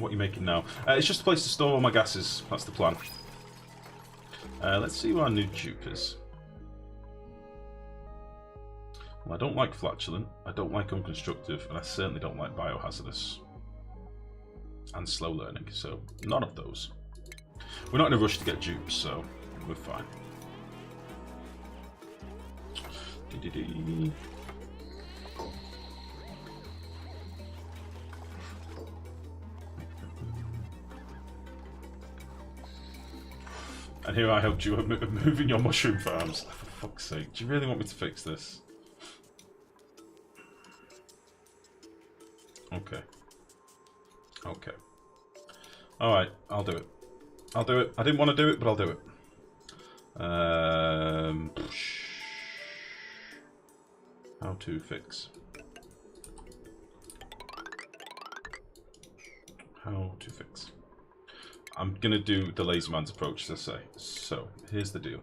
what are you making now? It's just a place to store all my gases. That's the plan. Let's see who our new dupe is. Well, I don't like flatulent, I don't like unconstructive, and I certainly don't like biohazardous. And slow learning, so none of those. We're not in a rush to get dupes, so we're fine. And here I helped you moving your mushroom farms. For fuck's sake, do you really want me to fix this? Okay. Okay. Alright, I'll do it. I'll do it. I didn't want to do it, but I'll do it. How to fix. How to fix. I'm going to do the lazy man's approach, as I say. So, here's the deal.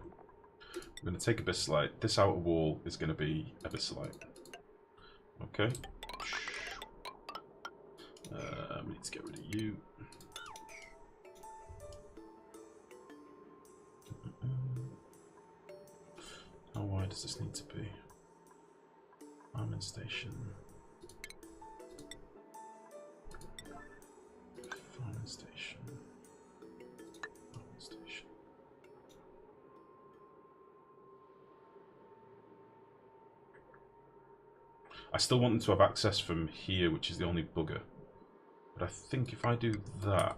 I'm going to take abyssalite. This outer wall is going to be abyssalite. Okay. We need to get rid of you. How wide does this need to be? Armament station. Farming station. Farming station. I still want them to have access from here, which is the only bugger. But I think if I do that,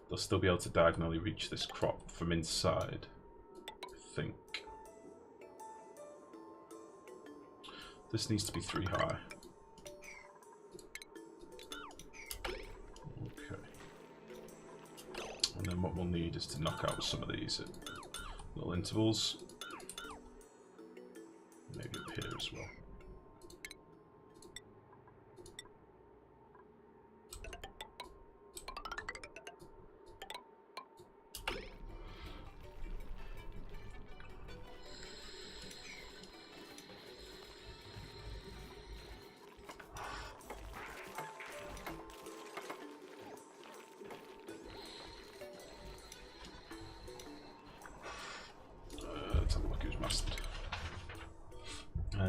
they'll still be able to diagonally reach this crop from inside. I think. This needs to be 3 high. Okay. And then what we'll need is to knock out some of these at little intervals. Maybe up here as well.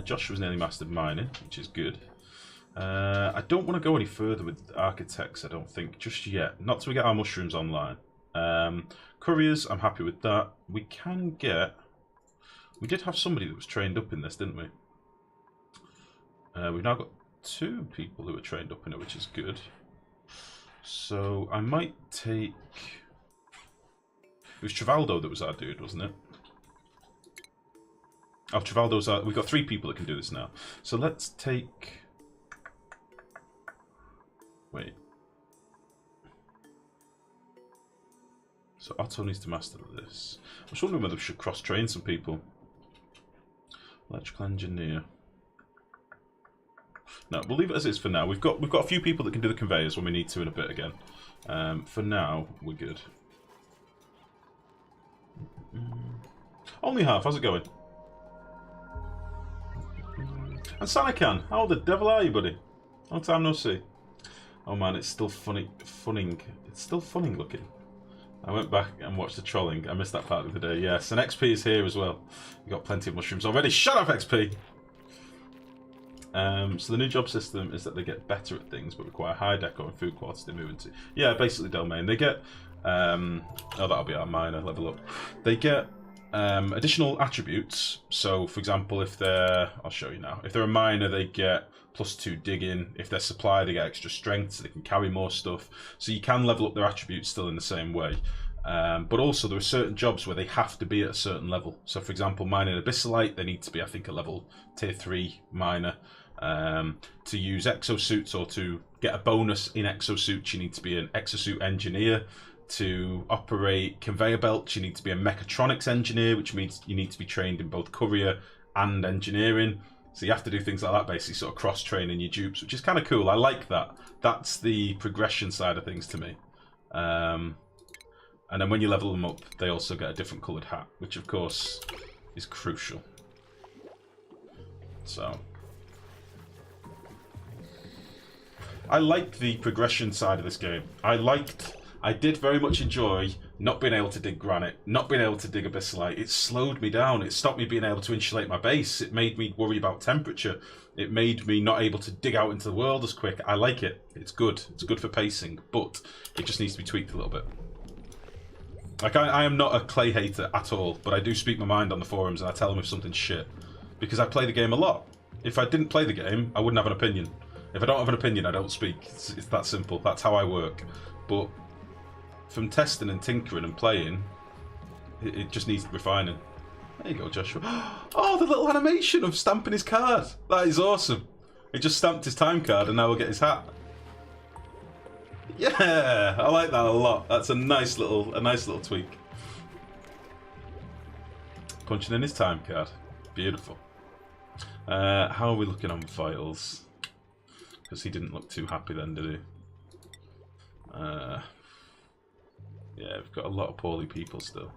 Joshua's nearly mastered mining, which is good. I don't want to go any further with architects, I don't think, just yet. Not till we get our mushrooms online. Couriers, I'm happy with that. We can get... We did have somebody that was trained up in this, didn't we? We've now got 2 people who are trained up in it, which is good. So I might take... It was Travaldo that was our dude, wasn't it? Oh, Travaldo's our... We've got 3 people that can do this now. So let's take... Wait. So Otto needs to master this. I was wondering whether we should cross-train some people. Electrical engineer. No, we'll leave it as is for now. We've got a few people that can do the conveyors when we need to in a bit again. For now, we're good. Only half. How's it going? And Sanican, how the devil are you, buddy? Long time no see. Oh man, it's still funning. It's still funning looking. I went back and watched the trolling. I missed that part of the day. Yes, and XP is here as well. We've got plenty of mushrooms already. Shut up, XP! So the new job system is that they get better at things, but require high deco and food quality to move into. Yeah, basically domain. They get... oh, that'll be our minor level up. They get... additional attributes. So, for example, if they're... I'll show you now. If they're a miner, they get +2 digging. If they're supply, they get extra strength, so they can carry more stuff. So you can level up their attributes still in the same way. But also, there are certain jobs where they have to be at a certain level. So, for example, mining abyssalite, they need to be, I think, a level tier 3 miner. To use exosuits or to get a bonus in exosuits, you need to be an exosuit engineer. To operate conveyor belts, you need to be a mechatronics engineer, which means you need to be trained in both courier and engineering. So you have to do things like that, basically sort of cross-training your dupes, which is kind of cool. I like that. That's the progression side of things to me. And then when you level them up, they also get a different coloured hat, which of course is crucial. So I liked the progression side of this game. I did very much enjoy not being able to dig granite, not being able to dig abyssalite. It slowed me down. It stopped me being able to insulate my base. It made me worry about temperature. It made me not able to dig out into the world as quick. I like it. It's good. It's good for pacing, but it just needs to be tweaked a little bit. Like, I am not a clay hater at all, but I do speak my mind on the forums and I tell them if something's shit. Because I play the game a lot. If I didn't play the game, I wouldn't have an opinion. If I don't have an opinion, I don't speak. It's that simple. That's how I work. But from testing and tinkering and playing, it just needs refining. There you go, Joshua. Oh, the little animation of stamping his card. That is awesome. He just stamped his time card and now we'll get his hat. Yeah, I like that a lot. That's a nice little tweak. Punching in his time card. Beautiful. How are we looking on vitals? Because he didn't look too happy then, did he? Yeah, we've got a lot of poorly people still.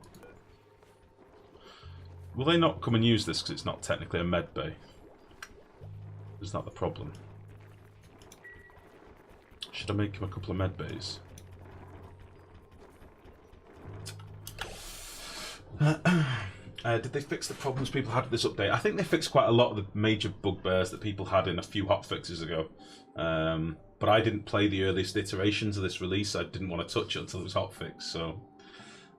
Will they not come and use this because it's not technically a med bay? Is that the problem? Should I make him a couple of med bays? Did they fix the problems people had with this update? I think they fixed quite a lot of the major bugbears that people had in a few hotfixes ago. But I didn't play the earliest iterations of this release. I didn't want to touch it until it was hotfixed. So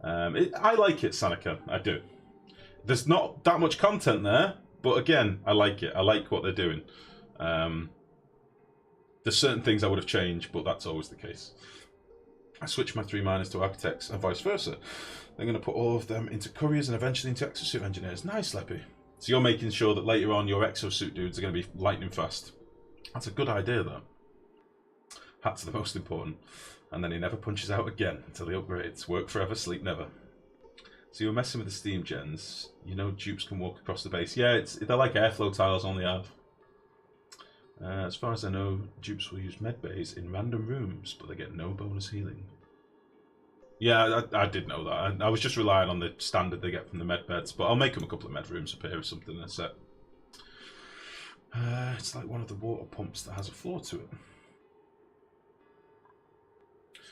I like it, Sanika. I do. There's not that much content there, but again, I like it. I like what they're doing. There's certain things I would have changed, but that's always the case. I switched my 3 miners to architects and vice versa. They're going to put all of them into couriers and eventually into exosuit engineers. Nice, Leppy. So you're making sure that later on your exosuit dudes are going to be lightning fast. That's a good idea, though. Hats are the most important. And then he never punches out again until he upgrades. Work forever, sleep never. So you're messing with the steam gens. You know dupes can walk across the base. Yeah, they're like airflow tiles on the have. As far as I know, dupes will use med bays in random rooms, but they get no bonus healing. Yeah, I did know that. I was just relying on the standard they get from the med beds, but I'll make them a couple of med rooms up here or something in a set. It's like one of the water pumps that has a floor to it.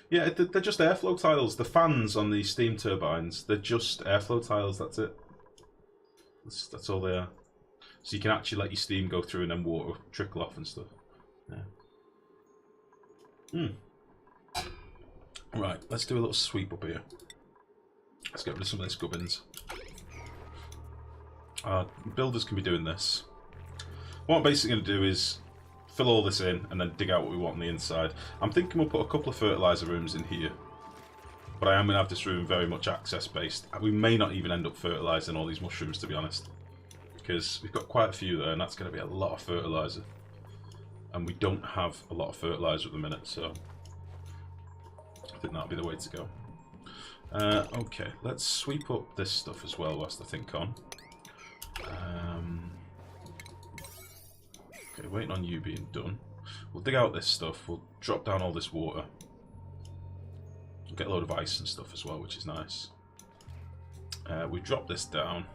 Yeah, they're just airflow tiles. The fans on the steam turbines, they're just airflow tiles, that's it. That's all they are. So you can actually let your steam go through and then water trickle off and stuff. Yeah. Right, let's do a little sweep up here. Let's get rid of some of these gubbins. Builders can be doing this. What I'm basically going to do is fill all this in and then dig out what we want on the inside. I'm thinking we'll put a couple of fertilizer rooms in here. But I am going to have this room very much access based. We may not even end up fertilizing all these mushrooms, to be honest. Because we've got quite a few there and that's going to be a lot of fertilizer. And we don't have a lot of fertilizer at the minute, so I think that'll be the way to go. Okay, let's sweep up this stuff as well whilst I think on. Okay, waiting on you being done. We'll dig out this stuff, we'll drop down all this water. We'll get a load of ice and stuff as well, which is nice. We drop this down.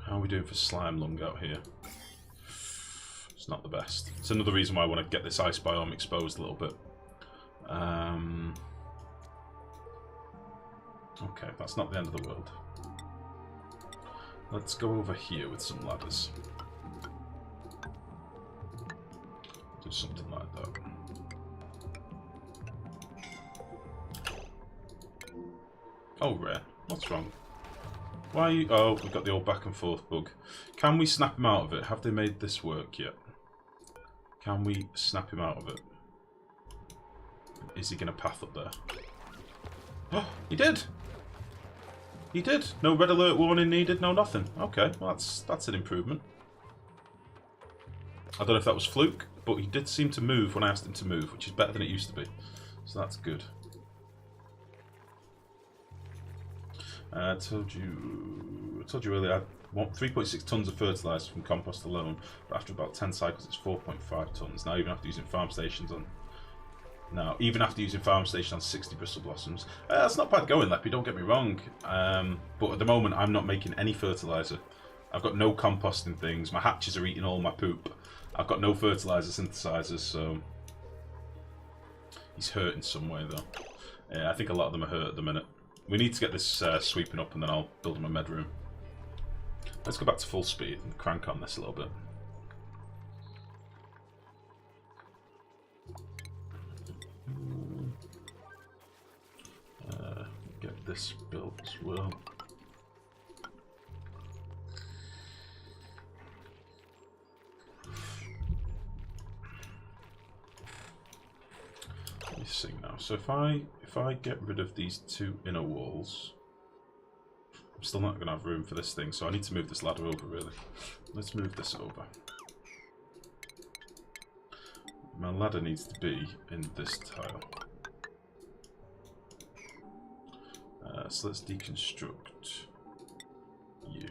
How are we doing for slime lung out here? It's not the best. It's another reason why I want to get this ice biome exposed a little bit. Okay, that's not the end of the world. Let's go over here with some ladders. Do something like that. Oh, rare. What's wrong? Why are you... Oh, we've got the old back and forth bug. Can we snap him out of it? Have they made this work yet? Can we snap him out of it? Is he going to path up there? Oh, he did! He did! No red alert warning needed, no nothing. Okay, well that's an improvement. I don't know if that was fluke, but he did seem to move when I asked him to move, which is better than it used to be. So that's good. I told you earlier I want 3.6 tons of fertilizer from compost alone, but after about 10 cycles it's 4.5 tons. Now even after using farm stations on 60 bristle blossoms. That's not bad going, Leppy, don't get me wrong. But at the moment I'm not making any fertilizer. I've got no composting things. My hatches are eating all my poop. I've got no fertilizer synthesizers, so he's hurt in some way though. Yeah, I think a lot of them are hurt at the minute. We need to get this sweeping up, and then I'll build him a med room. Let's go back to full speed and crank on this a little bit. Get this built as well. Let me see now. So if I get rid of these two inner walls, I'm still not going to have room for this thing, so I need to move this ladder over, really. Let's move this over. My ladder needs to be in this tile. So let's deconstruct you.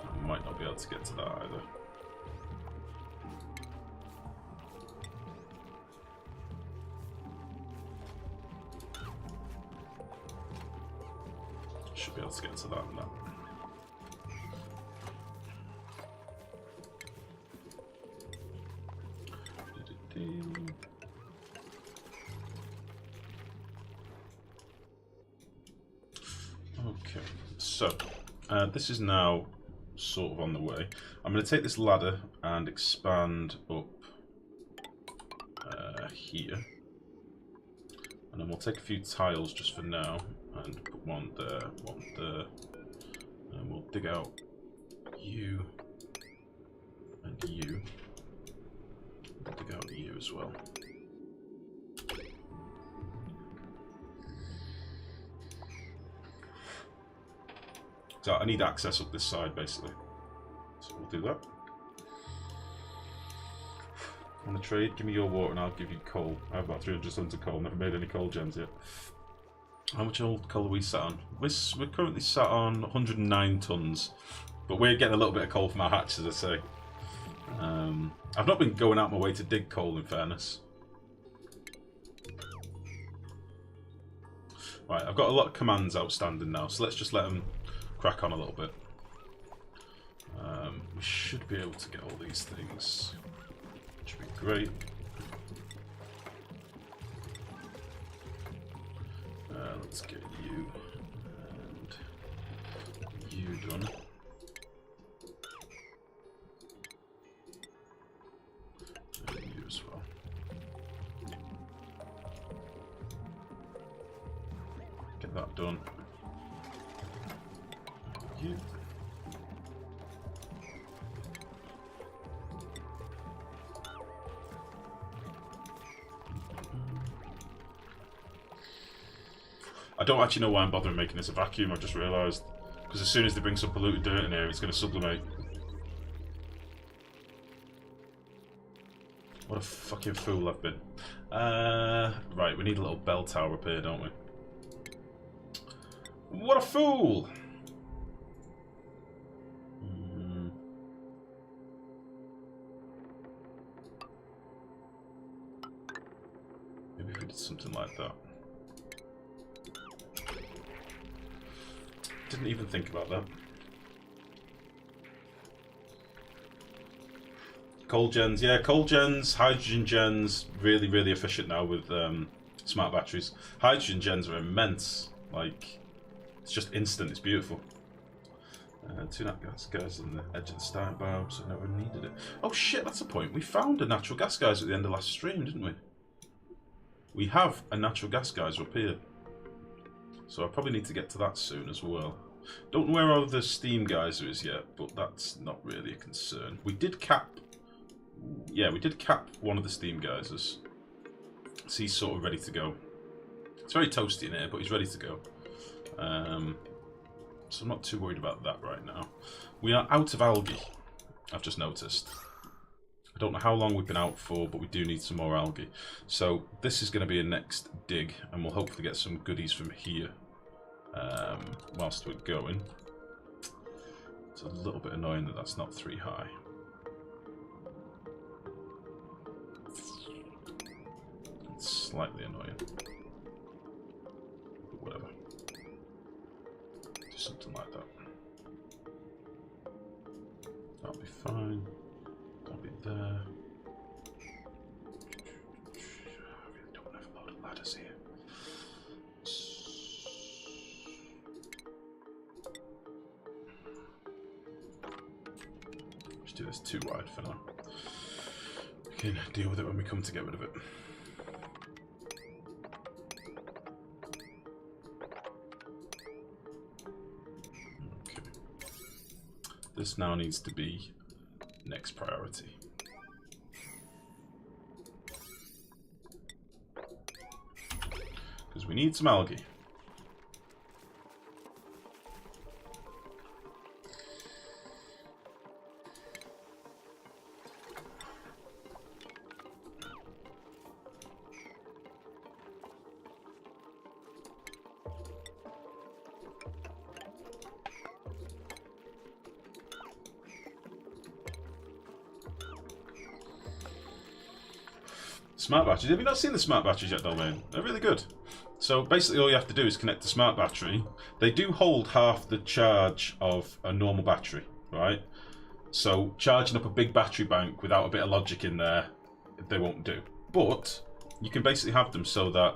I might not be able to get to that either. Should be able to get to that now. Okay, so this is now sort of on the way. I'm going to take this ladder and expand up here, and then we'll take a few tiles just for now and put one there, and we'll dig out you and you. We'll dig out you as well. So I need access up this side, basically. So we'll do that. On the trade, give me your water and I'll give you coal. I have about 300 tons of coal. Never made any coal gens yet. How much old coal are we sat on? We're currently sat on 109 tons. But we're getting a little bit of coal from our hatch, as I say. I've not been going out my way to dig coal, in fairness. Right, I've got a lot of commands outstanding now, so let's just let them crack on a little bit. We should be able to get all these things, which would be great. Let's get you and you done. And you as well. Get that done. You. I don't actually know why I'm bothering making this a vacuum, I've just realised. Because as soon as they bring some polluted dirt in here, it's going to sublimate. What a fucking fool I've been. Right, we need a little bell tower up here, don't we? What a fool! Maybe if we did something like that. Didn't even think about that. Coal gens, yeah, coal gens, hydrogen gens, really, really efficient now with smart batteries. Hydrogen gens are immense. Like, it's just instant, it's beautiful. Two natural gas guys on the edge of the starting bar, so I never needed it. Oh shit, that's a point. We found a natural gas geyser at the end of last stream, didn't we? We have a natural gas geyser up here. So I probably need to get to that soon as well. Don't know where all the steam geyser is yet, but that's not really a concern. We did cap... Yeah, we did cap one of the steam geysers. So he's sort of ready to go. It's very toasty in here, but he's ready to go. So I'm not too worried about that right now. We are out of algae, I've just noticed. I don't know how long we've been out for, but we do need some more algae. So this is going to be a next dig, and we'll hopefully get some goodies from here whilst we're going. It's a little bit annoying that that's not 3 high. It's slightly annoying. Something like that. That'll be fine. That'll be there. I really don't have a load of ladders here. Let's do this too wide for now. We can deal with it when we come to get rid of it. Okay. This now needs to be next priority. Because we need some algae. Smart batteries. Have you not seen the smart batteries yet, Domain? They're really good. So basically all you have to do is connect the smart battery. They do hold half the charge of a normal battery, right? So charging up a big battery bank without a bit of logic in there, they won't do. But you can basically have them so that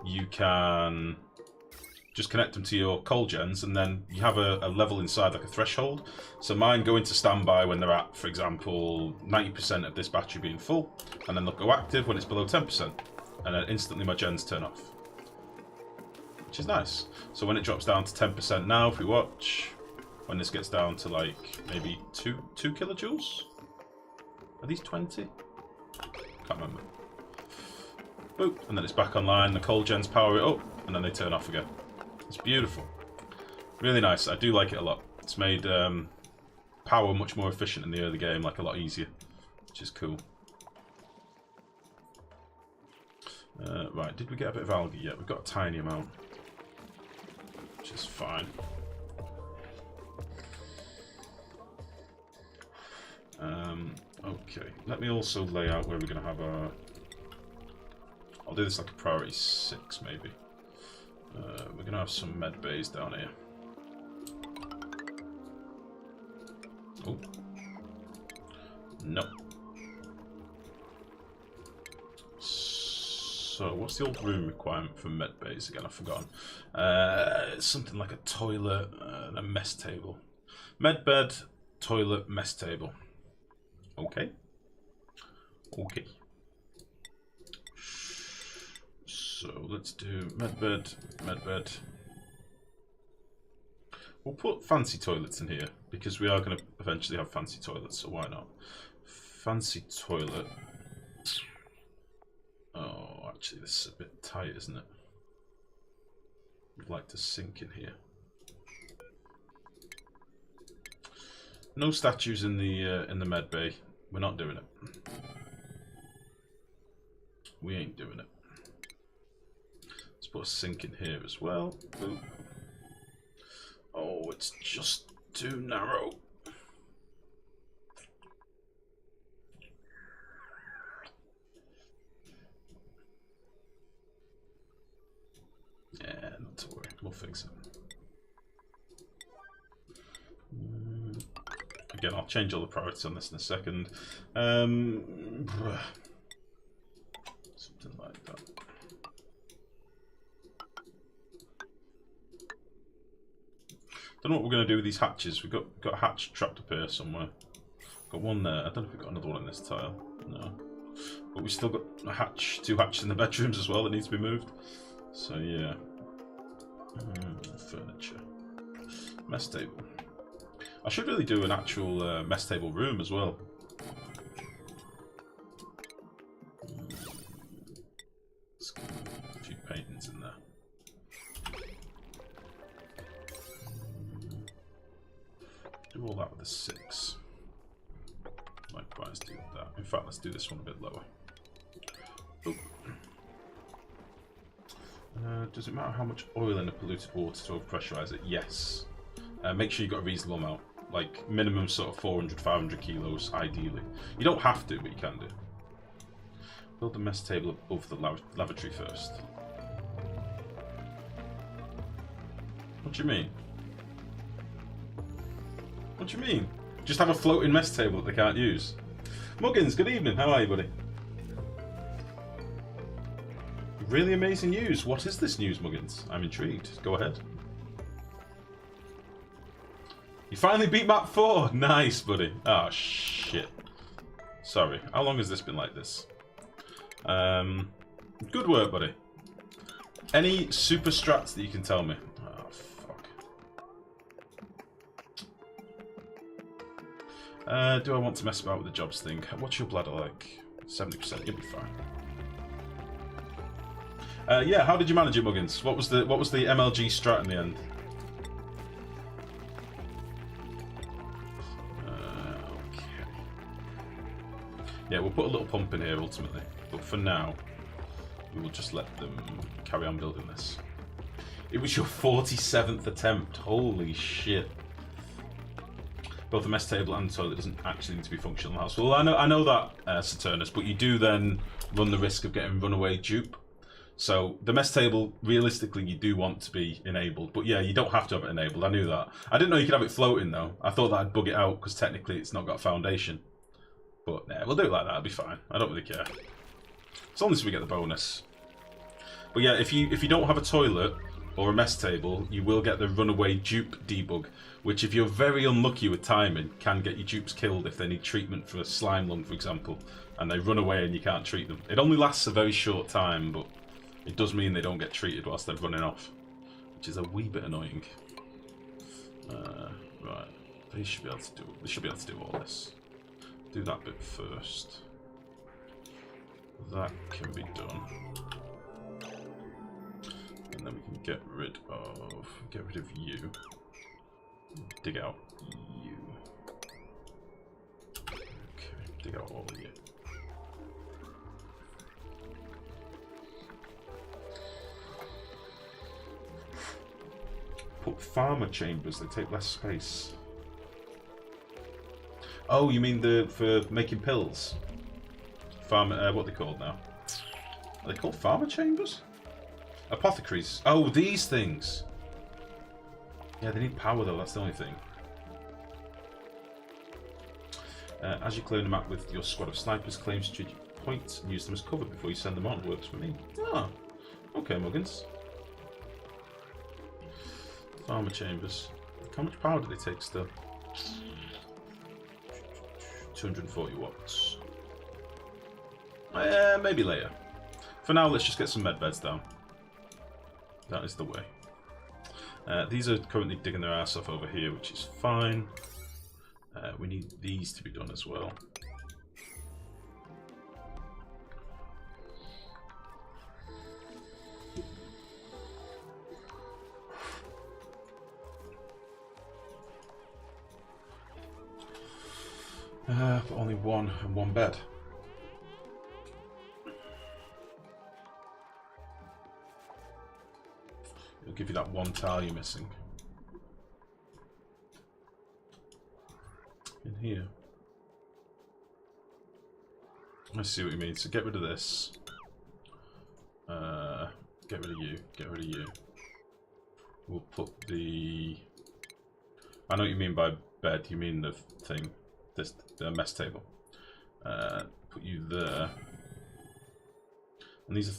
you can just connect them to your coal gens, and then you have a level inside, like a threshold. So mine go into standby when they're at, for example, 90% of this battery being full, and then they'll go active when it's below 10%, and then instantly my gens turn off, which is nice. So when it drops down to 10% now, if we watch, when this gets down to like maybe 2 kilojoules, are these 20? Can't remember. Boop, and then it's back online. The coal gens power it up, and then they turn off again. It's beautiful. Really nice. I do like it a lot. It's made power much more efficient in the early game, like a lot easier, which is cool. Right, did we get a bit of algae yet? We've got a tiny amount, which is fine. Okay, let me also lay out where we're going to have our... I'll do this like a priority 6 maybe. We're going to have some med bays down here. Oh. No. So, what's the old room requirement for med bays again? I've forgotten. It's something like a toilet and a mess table. Med bed, toilet, mess table. Okay. Okay. So let's do medbed, medbed. We'll put fancy toilets in here because we are going to eventually have fancy toilets, so why not? Fancy toilet. Oh, actually this is a bit tight, isn't it? I'd like to sink in here. No statues in the med bay. We're not doing it. We ain't doing it. Let's put a sink in here as well. Boop. Oh, it's just too narrow. Yeah, not to worry. We'll fix it. Again, I'll change all the priorities on this in a second. Something like that. Don't know what we're going to do with these hatches. We've got a hatch trapped up here somewhere. Got one there. I don't know if we've got another one in this tile. No. But we've still got a hatch, 2 hatches in the bedrooms as well that need to be moved. So yeah. Furniture. Mess table. I should really do an actual mess table room as well. Let's get a few paintings in there. Do all that with a 6. Likewise do that. In fact, let's do this one a bit lower. Oop. Does it matter how much oil in a polluted water to overpressurize it? Yes. Make sure you've got a reasonable amount. Like minimum sort of 400, 500 kilos, ideally. You don't have to, but you can do. Build the mess table above the lavatory first. What do you mean? What do you mean? Just have a floating mess table that they can't use. Muggins, good evening. How are you, buddy? Really amazing news. What is this news, Muggins? I'm intrigued. Go ahead. You finally beat map 4. Nice, buddy. Oh, shit. Sorry. How long has this been like this? Good work, buddy. Any super strats that you can tell me? Oh, fuck. Do I want to mess about with the jobs thing? What's your bladder like? 70%. You'll be fine. Yeah, how did you manage it, Muggins? What was the MLG strat in the end? Okay. Yeah, we'll put a little pump in here ultimately, but for now, we will just let them carry on building this. It was your 47th attempt. Holy shit! Both the mess table and the toilet doesn't actually need to be functional in the house. Well, I know that, Saturnus, but you do then run the risk of getting runaway dupe. So the mess table, realistically, you do want to be enabled. But yeah, you don't have to have it enabled. I knew that. I didn't know you could have it floating, though. I thought that I'd bug it out, because technically it's not got a foundation. But yeah, we'll do it like that. It'll be fine. I don't really care. As long as we get the bonus. But yeah, if you don't have a toilet or a mess table, you will get the runaway dupe debug, which if you're very unlucky with timing, can get your dupes killed if they need treatment for a slime lung, for example, and they run away and you can't treat them. It only lasts a very short time, but it does mean they don't get treated whilst they're running off, which is a wee bit annoying. Right, they should be able to do all this. Do that bit first. That can be done. And then we can get rid of you. Dig out you. Okay, dig out all of you. Put farmer chambers, they take less space. Oh, you mean for making pills? Farmer, what are they called now? Are they called farmer chambers? Apothecaries. Oh, these things. Yeah, they need power though, that's the only thing. As you clear the map with your squad of snipers, claim strategic points and use them as cover before you send them on. Works for me. Ah, okay, Muggins. Farmer chambers. How much power do they take still? 240 watts. Maybe later. For now, let's just get some med beds down. That is the way. These are currently digging their ass off over here, which is fine. We need these to be done as well. But only one and one bed. It'll give you that one tile you're missing. In here. I see what you mean. So get rid of this. Get rid of you. Get rid of you. We'll put the... I know what you mean by bed. You mean the thing. The mess table. Put you there. And these are